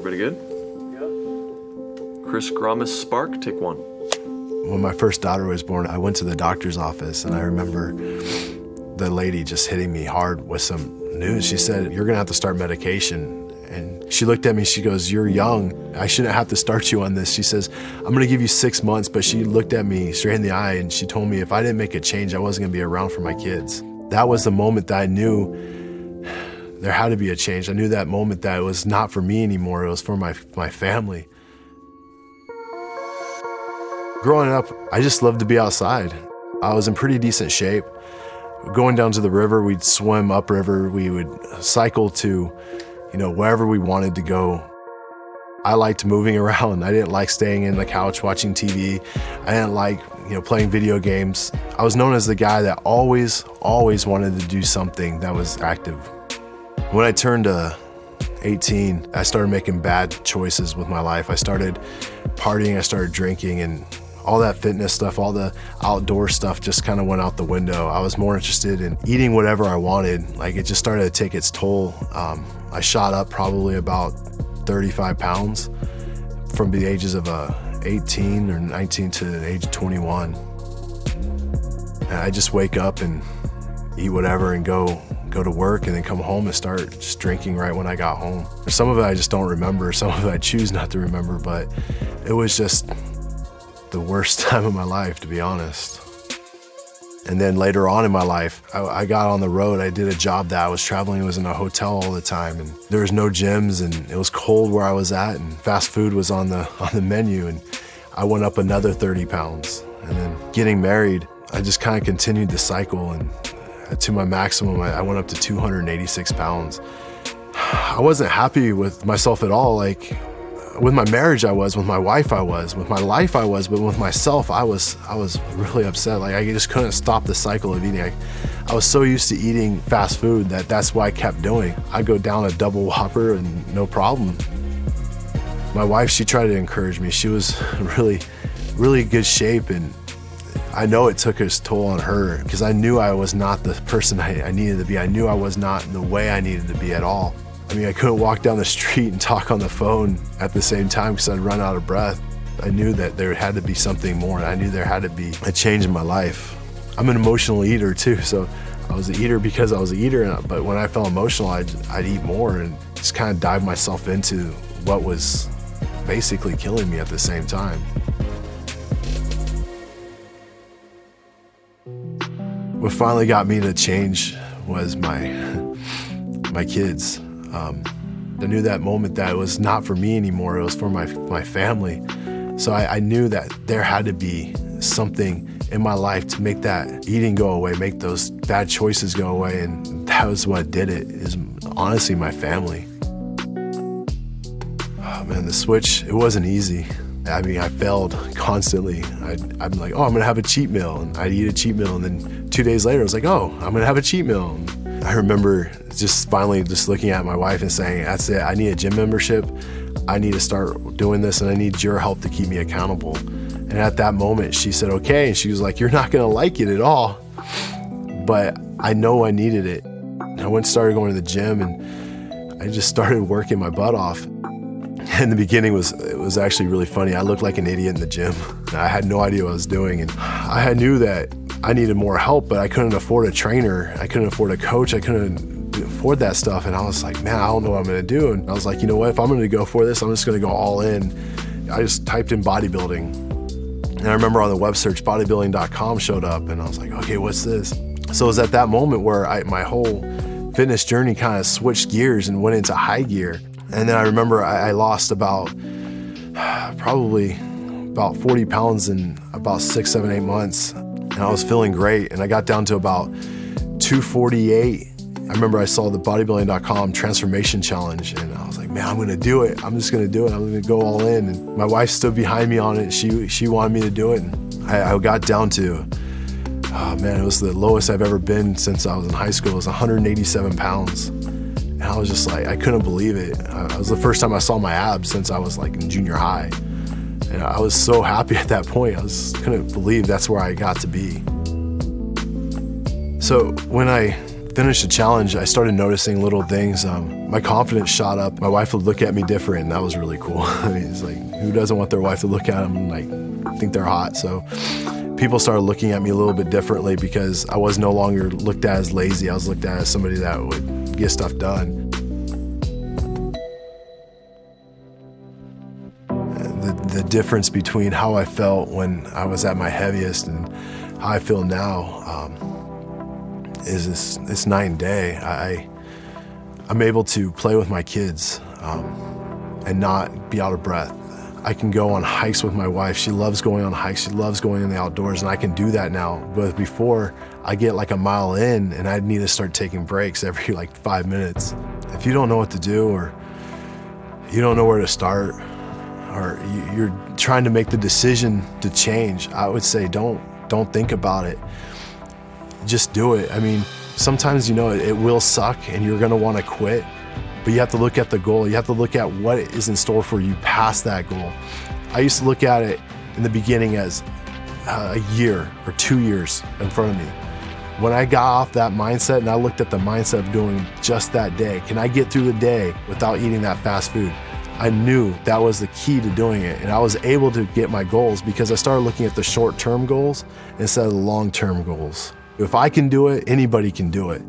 Everybody good? Yeah. Chris Gromis Spark, take one. When my first daughter was born, I went to the doctor's office, and I remember the lady just hitting me hard with some news. She said, "You're gonna have to start medication." And she looked at me, she goes, "You're young. I shouldn't have to start you on this." She says, "I'm gonna give you 6 months," but she looked at me straight in the eye and she told me if I didn't make a change, I wasn't gonna be around for my kids. That was the moment that I knew there had to be a change. I knew that moment that it was not for me anymore, it was for my family. Growing up, I just loved to be outside. I was in pretty decent shape. Going down to the river, we'd swim upriver, we would cycle to wherever we wanted to go. I liked moving around. I didn't like staying in the couch watching TV. I didn't like, playing video games. I was known as the guy that always wanted to do something that was active. When I turned 18, I started making bad choices with my life. I started partying, I started drinking, and all that fitness stuff, all the outdoor stuff just kind of went out the window. I was more interested in eating whatever I wanted. Like, it just started to take its toll. I shot up probably about 35 pounds from the ages of 18 or 19 to the age of 21. And I just wake up and eat whatever and go to work and then come home and start just drinking right when I got home. Some of it I just don't remember, some of it I choose not to remember, but it was just the worst time of my life, to be honest. And then later on in my life, I got on the road. I did a job that I was traveling. It was in a hotel all the time, and there was no gyms, and it was cold where I was at, and fast food was on the menu, and I went up another 30 pounds. And then getting married, I just kind of continued the cycle, and to my maximum, I went up to 286 pounds. I wasn't happy with myself at all. Like, with my marriage I was, with my wife I was, with my life I was, but with myself I was really upset. Like, I just couldn't stop the cycle of eating. I was so used to eating fast food that's what I kept doing. I'd go down a double Whopper and no problem. My wife, she tried to encourage me. She was really good shape, and I know it took its toll on her because I knew I was not the person I needed to be. I knew I was not the way I needed to be at all. I mean, I couldn't walk down the street and talk on the phone at the same time because I'd run out of breath. I knew that there had to be something more, and I knew there had to be a change in my life. I'm an emotional eater too, so I was an eater because I was an eater, but when I felt emotional, I'd eat more and just kind of dive myself into what was basically killing me at the same time. What finally got me to change was my kids. I knew that moment that it was not for me anymore, it was for my family. So I knew that there had to be something in my life to make that eating go away, make those bad choices go away, and that was what did it, is honestly my family. Oh man, the switch, it wasn't easy. I mean, I failed constantly. I'd be like, oh, I'm gonna have a cheat meal, and I'd eat a cheat meal, and then 2 days later I was like, oh, I'm gonna have a cheat meal. And I remember just finally just looking at my wife and saying, that's it, I need a gym membership, I need to start doing this, and I need your help to keep me accountable. And at that moment she said okay, and she was like, you're not gonna like it at all, but I know I needed it. And I started going to the gym, and I just started working my butt off. In the beginning, it was actually really funny. I looked like an idiot in the gym. I had no idea what I was doing, and I knew that I needed more help, but I couldn't afford a trainer. I couldn't afford a coach. I couldn't afford that stuff, and I was like, man, I don't know what I'm gonna do. And I was like, you know what, if I'm gonna go for this, I'm just gonna go all in. I just typed in bodybuilding, and I remember on the web search, Bodybuilding.com showed up, and I was like, okay, what's this? So it was at that moment where my whole fitness journey kind of switched gears and went into high gear. And then I remember I lost probably about 40 pounds in about 6, 7, 8 months. And I was feeling great. And I got down to about 248. I remember I saw the Bodybuilding.com transformation challenge, and I was like, man, I'm gonna do it. I'm just gonna do it. I'm gonna go all in. And my wife stood behind me on it. She wanted me to do it. And I got down to, oh man, it was the lowest I've ever been since I was in high school. It was 187 pounds. And I was just like, I couldn't believe it. It was the first time I saw my abs since I was like in junior high. And I was so happy at that point. I couldn't believe that's where I got to be. So when I finished the challenge, I started noticing little things. My confidence shot up. My wife would look at me different, and that was really cool. I mean, it's like, who doesn't want their wife to look at them and like think they're hot? So people started looking at me a little bit differently because I was no longer looked at as lazy. I was looked at as somebody that would get stuff done. The difference between how I felt when I was at my heaviest and how I feel now is it's night and day. I'm able to play with my kids and not be out of breath. I can go on hikes with my wife. She loves going on hikes. She loves going in the outdoors, and I can do that now. But before, I get like a mile in, and I'd need to start taking breaks every like 5 minutes. If you don't know what to do, or you don't know where to start, or you're trying to make the decision to change, I would say don't think about it. Just do it. I mean, sometimes, it will suck and you're gonna wanna quit, but you have to look at the goal. You have to look at what is in store for you past that goal. I used to look at it in the beginning as a year or 2 years in front of me. When I got off that mindset and I looked at the mindset of doing just that day, can I get through the day without eating that fast food? I knew that was the key to doing it, and I was able to get my goals because I started looking at the short-term goals instead of the long-term goals. If I can do it, anybody can do it.